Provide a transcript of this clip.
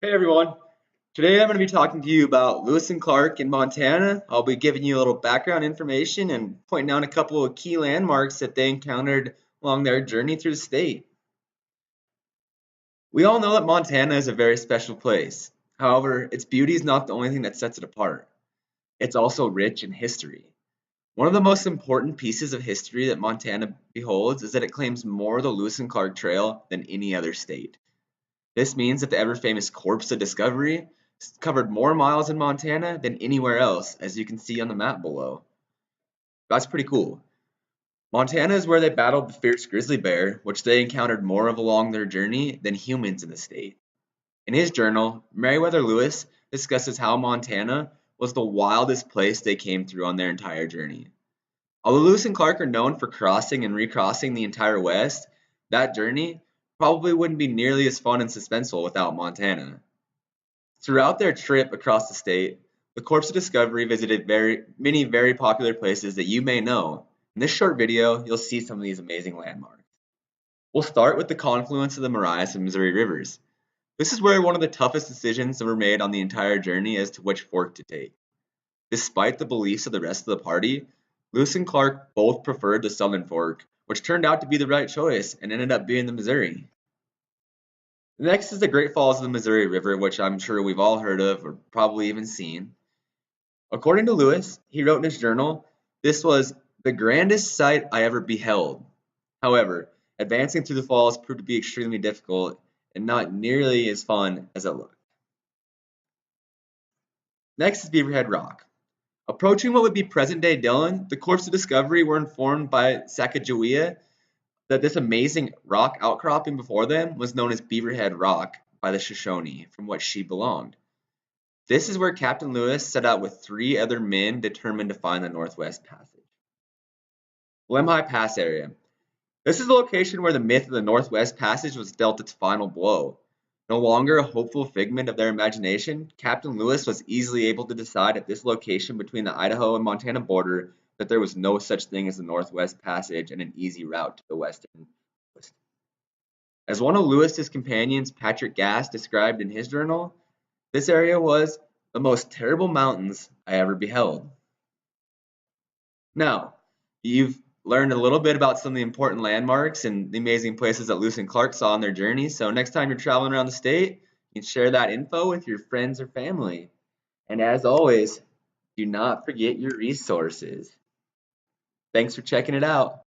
Hey everyone, today I'm going to be talking to you about Lewis and Clark in Montana. I'll be giving you a little background information and pointing out a couple of key landmarks that they encountered along their journey through the state. We all know that Montana is a very special place. However, its beauty is not the only thing that sets it apart. It's also rich in history. One of the most important pieces of history that Montana beholds is that it claims more of the Lewis and Clark Trail than any other state. This means that the ever-famous Corpse of Discovery covered more miles in Montana than anywhere else, as you can see on the map below. That's pretty cool. Montana is where they battled the fierce grizzly bear, which they encountered more of along their journey than humans in the state. In his journal, Meriwether Lewis discusses how Montana was the wildest place they came through on their entire journey. Although Lewis and Clark are known for crossing and recrossing the entire West, that journey probably wouldn't be nearly as fun and suspenseful without Montana. Throughout their trip across the state, the Corpse of Discovery visited many very popular places that you may know. In this short video, you'll see some of these amazing landmarks. We'll start with the confluence of the Marias and Missouri rivers. This is where one of the toughest decisions that were made on the entire journey as to which fork to take. Despite the beliefs of the rest of the party, Lewis and Clark both preferred the southern fork, which turned out to be the right choice and ended up being the Missouri. Next is the Great Falls of the Missouri River, which I'm sure we've all heard of or probably even seen. According to Lewis, he wrote in his journal, "This was the grandest sight I ever beheld." However, advancing through the falls proved to be extremely difficult and not nearly as fun as it looked. Next is Beaverhead Rock. Approaching what would be present-day Dillon, the Corps of Discovery were informed by Sacagawea that this amazing rock outcropping before them was known as Beaverhead Rock by the Shoshone, from which she belonged. This is where Captain Lewis set out with 3 other men determined to find the Northwest Passage. Lemhi Pass area. This is the location where the myth of the Northwest Passage was dealt its final blow. No longer a hopeful figment of their imagination, Captain Lewis was easily able to decide at this location between the Idaho and Montana border that there was no such thing as the Northwest Passage and an easy route to the western coast. As one of Lewis's companions, Patrick Gass, described in his journal, this area was the most terrible mountains I ever beheld. Now, you've learned a little bit about some of the important landmarks and the amazing places that Lewis and Clark saw on their journey, so next time you're traveling around the state, you can share that info with your friends or family. And as always, do not forget your resources. Thanks for checking it out.